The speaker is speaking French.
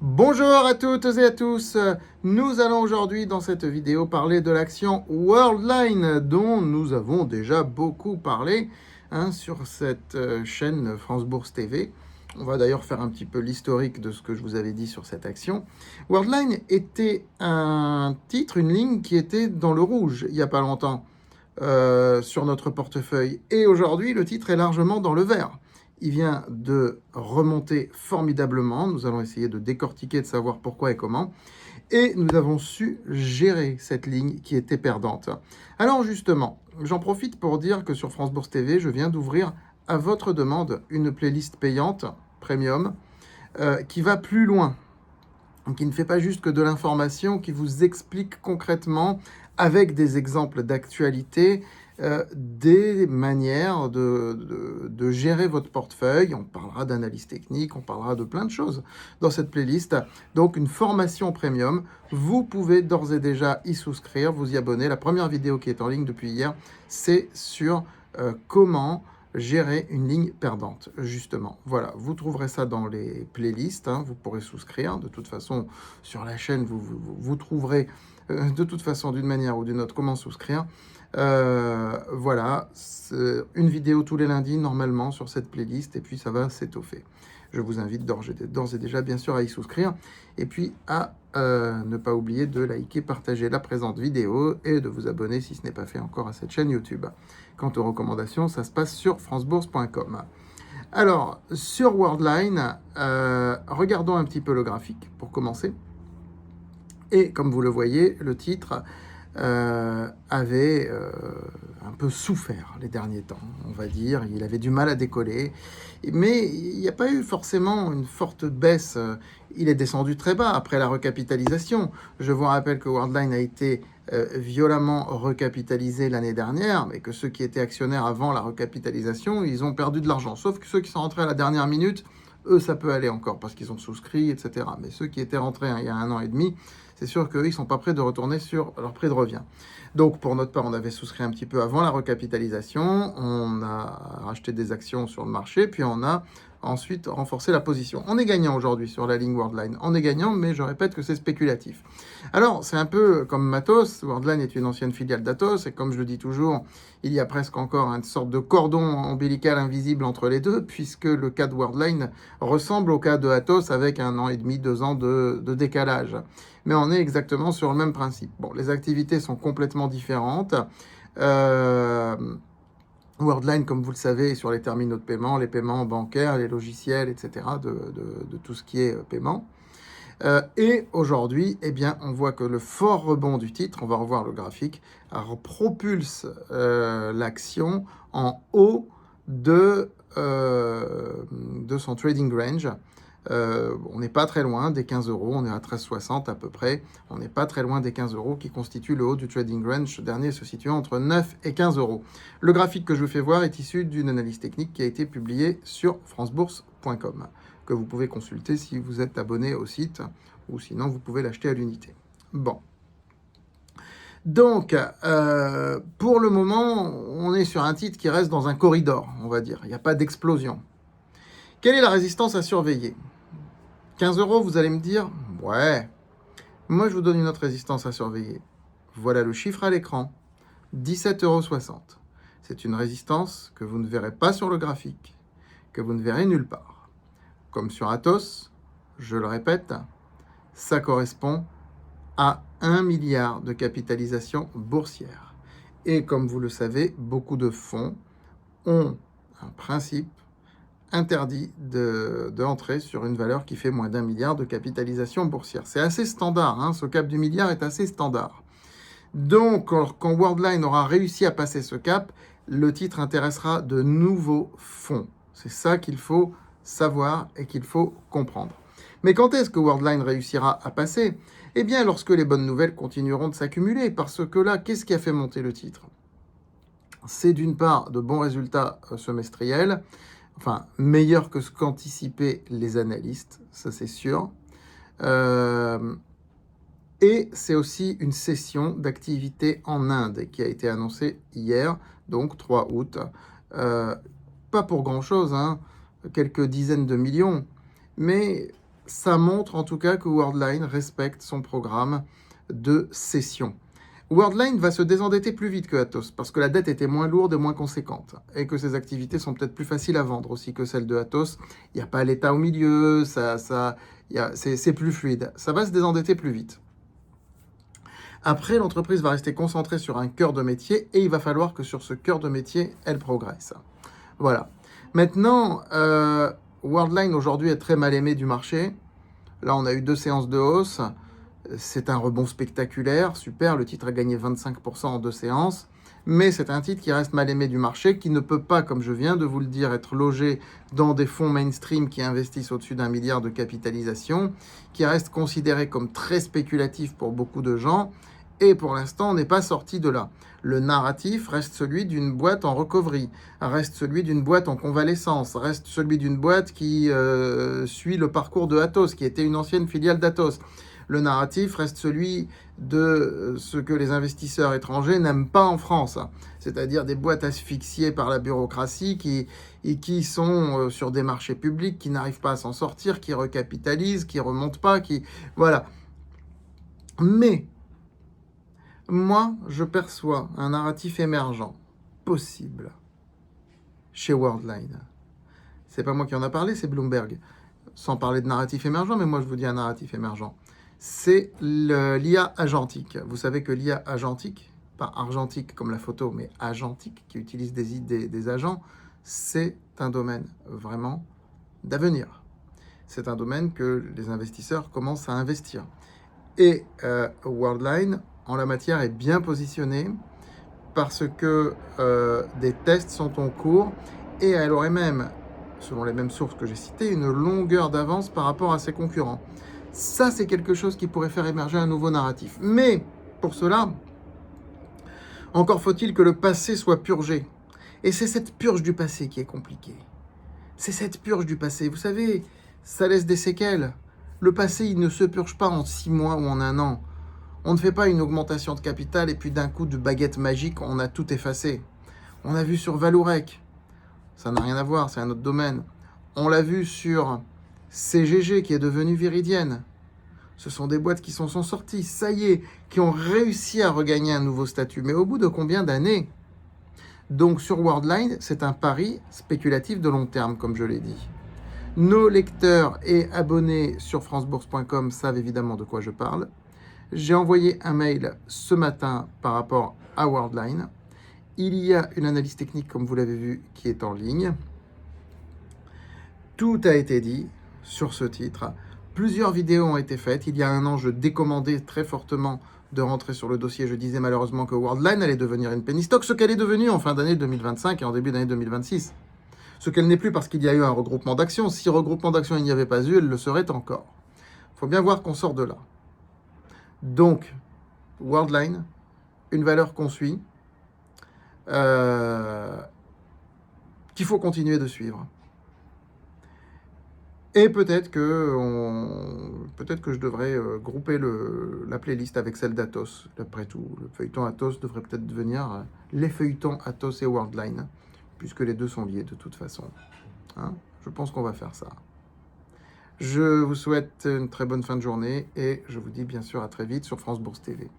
Bonjour à toutes et à tous, nous allons aujourd'hui dans cette vidéo parler de l'action Worldline dont nous avons déjà beaucoup parlé sur cette chaîne France Bourse TV. On va d'ailleurs faire un petit peu l'historique de ce que je vous avais dit sur cette action. Worldline était un titre, une ligne qui était dans le rouge il n'y a pas longtemps sur notre portefeuille et aujourd'hui le titre est largement dans le vert. Il vient de remonter formidablement. Nous allons essayer de décortiquer, de savoir pourquoi et comment. Et nous avons su gérer cette ligne qui était perdante. Alors justement, j'en profite pour dire que sur France Bourse TV, je viens d'ouvrir à votre demande une playlist payante, premium, qui va plus loin, qui ne fait pas juste que de l'information, qui vous explique concrètement, avec des exemples d'actualité, des manières de gérer votre portefeuille. On parlera d'analyse technique, on parlera de plein de choses dans cette playlist. Donc une formation premium, vous pouvez d'ores et déjà y souscrire, vous y abonner. La première vidéo qui est en ligne depuis hier, c'est sur comment gérer une ligne perdante, justement. Voilà, vous trouverez ça dans les playlists, vous pourrez souscrire. De toute façon, sur la chaîne, vous trouverez de toute façon, d'une manière ou d'une autre, comment souscrire. Voilà, une vidéo tous les lundis, normalement, sur cette playlist, et puis ça va s'étoffer. Je vous invite d'ores et déjà, bien sûr, à y souscrire, et puis à ne pas oublier de liker, partager la présente vidéo, et de vous abonner, si ce n'est pas fait encore, à cette chaîne YouTube. Quant aux recommandations, ça se passe sur francebourse.com. Alors, sur Worldline, regardons un petit peu le graphique, pour commencer. Et comme vous le voyez, le titre avait un peu souffert les derniers temps, on va dire. Il avait du mal à décoller. Mais il n'y a pas eu forcément une forte baisse. Il est descendu très bas après la recapitalisation. Je vous rappelle que Worldline a été violemment recapitalisé l'année dernière, mais que ceux qui étaient actionnaires avant la recapitalisation, ils ont perdu de l'argent. Sauf que ceux qui sont rentrés à la dernière minute, eux, ça peut aller encore parce qu'ils ont souscrit, etc. Mais ceux qui étaient rentrés il y a 1 an et demi, c'est sûr qu'eux, ils ne sont pas prêts de retourner sur leur prix de revient. Donc, pour notre part, on avait souscrit un petit peu avant la recapitalisation. On a racheté des actions sur le marché, puis on a ensuite renforcé la position. On est gagnant aujourd'hui sur la ligne Worldline. On est gagnant, mais je répète que c'est spéculatif. Alors, c'est un peu comme Matos. Worldline est une ancienne filiale d'Atos, et comme je le dis toujours, il y a presque encore une sorte de cordon ombilical invisible entre les deux, puisque le cas de Worldline ressemble au cas de Atos avec 1 an et demi, 2 ans de décalage. Mais on est exactement sur le même principe. Bon, les activités sont complètement différentes. Worldline, comme vous le savez, sur les terminaux de paiement, les paiements bancaires, les logiciels, etc., de tout ce qui est paiement. Et aujourd'hui, eh bien, on voit que le fort rebond du titre, on va revoir le graphique, propulse l'action en haut de son trading range. On n'est pas très loin des 15 euros, on est à 13,60 à peu près. On n'est pas très loin des 15 euros qui constituent le haut du trading range, ce dernier se situant entre 9 et 15 euros. Le graphique que je vous fais voir est issu d'une analyse technique qui a été publiée sur francebourse.com, que vous pouvez consulter si vous êtes abonné au site, ou sinon vous pouvez l'acheter à l'unité. Bon. Donc, pour le moment, on est sur un titre qui reste dans un corridor, on va dire. Il n'y a pas d'explosion. Quelle est la résistance à surveiller ? 15 euros, vous allez me dire, ouais. Moi, je vous donne une autre résistance à surveiller. Voilà le chiffre à l'écran, 17,60 €. C'est une résistance que vous ne verrez pas sur le graphique, que vous ne verrez nulle part. Comme sur Atos, je le répète, ça correspond à 1 milliard de capitalisation boursière. Et comme vous le savez, beaucoup de fonds ont un principe interdit d'entrer sur une valeur qui fait moins d'1 milliard de capitalisation boursière. C'est assez standard, ce cap du milliard est assez standard. Donc, quand Worldline aura réussi à passer ce cap, le titre intéressera de nouveaux fonds. C'est ça qu'il faut savoir et qu'il faut comprendre. Mais quand est-ce que Worldline réussira à passer ? Eh bien, lorsque les bonnes nouvelles continueront de s'accumuler, parce que là, qu'est-ce qui a fait monter le titre ? C'est d'une part de bons résultats semestriels, enfin, meilleur que ce qu'anticipaient les analystes, ça c'est sûr. Et c'est aussi une cession d'activité en Inde qui a été annoncée hier, donc 3 août. Pas pour grand-chose, quelques dizaines de millions, mais ça montre en tout cas que Worldline respecte son programme de cession. Worldline va se désendetter plus vite que Atos, parce que la dette était moins lourde et moins conséquente, et que ses activités sont peut-être plus faciles à vendre aussi que celles de Atos. Il n'y a pas l'État au milieu, c'est plus fluide. Ça va se désendetter plus vite. Après, l'entreprise va rester concentrée sur un cœur de métier, et il va falloir que sur ce cœur de métier, elle progresse. Voilà. Maintenant, Worldline aujourd'hui est très mal aimé du marché. Là, on a eu 2 séances de hausse. C'est un rebond spectaculaire, super, le titre a gagné 25% en 2 séances, mais c'est un titre qui reste mal aimé du marché, qui ne peut pas, comme je viens de vous le dire, être logé dans des fonds mainstream qui investissent au-dessus d'1 milliard de capitalisation, qui reste considéré comme très spéculatif pour beaucoup de gens, et pour l'instant, on n'est pas sorti de là. Le narratif reste celui d'une boîte en recovery, reste celui d'une boîte en convalescence, reste celui d'une boîte qui suit le parcours de Atos, qui était une ancienne filiale d'Atos. Le narratif reste celui de ce que les investisseurs étrangers n'aiment pas en France, c'est-à-dire des boîtes asphyxiées par la bureaucratie qui sont sur des marchés publics, qui n'arrivent pas à s'en sortir, qui recapitalisent, qui ne remontent pas, Voilà. Mais, moi, je perçois un narratif émergent, possible, chez Worldline. C'est pas moi qui en a parlé, c'est Bloomberg. Sans parler de narratif émergent, mais moi je vous dis un narratif émergent. C'est l'IA agentique. Vous savez que l'IA agentique, pas argentique comme la photo, mais agentique, qui utilise des agents, c'est un domaine vraiment d'avenir. C'est un domaine que les investisseurs commencent à investir. Et Worldline, en la matière, est bien positionné parce que des tests sont en cours et elle aurait même, selon les mêmes sources que j'ai citées, une longueur d'avance par rapport à ses concurrents. Ça, c'est quelque chose qui pourrait faire émerger un nouveau narratif. Mais, pour cela, encore faut-il que le passé soit purgé. Et c'est cette purge du passé qui est compliquée. C'est cette purge du passé. Vous savez, ça laisse des séquelles. Le passé, il ne se purge pas en 6 mois ou en 1 an. On ne fait pas une augmentation de capital et puis d'un coup de baguette magique, on a tout effacé. On a vu sur Valourec. Ça n'a rien à voir, c'est un autre domaine. On l'a vu sur CGG qui est devenu Viridienne. Ce sont des boîtes qui sont sorties, ça y est, qui ont réussi à regagner un nouveau statut. Mais au bout de combien d'années? Donc sur Worldline, c'est un pari spéculatif de long terme, comme je l'ai dit. Nos lecteurs et abonnés sur francebourse.com savent évidemment de quoi je parle. J'ai envoyé un mail ce matin par rapport à Worldline. Il y a une analyse technique, comme vous l'avez vu, qui est en ligne. Tout a été dit sur ce titre. Plusieurs vidéos ont été faites. Il y a 1 an, je décommandais très fortement de rentrer sur le dossier. Je disais malheureusement que Worldline allait devenir une penny stock, ce qu'elle est devenue en fin d'année 2025 et en début d'année 2026. Ce qu'elle n'est plus parce qu'il y a eu un regroupement d'actions. Si regroupement d'actions il n'y avait pas eu, elle le serait encore. Il faut bien voir qu'on sort de là. Donc, Worldline, une valeur qu'on suit, qu'il faut continuer de suivre. Et peut-être que je devrais grouper la playlist avec celle d'Atos. Après tout, le feuilleton Atos devrait peut-être devenir les feuilletons Atos et Worldline, puisque les deux sont liés de toute façon. Hein, je pense qu'on va faire ça. Je vous souhaite une très bonne fin de journée et je vous dis bien sûr à très vite sur France Bourse TV.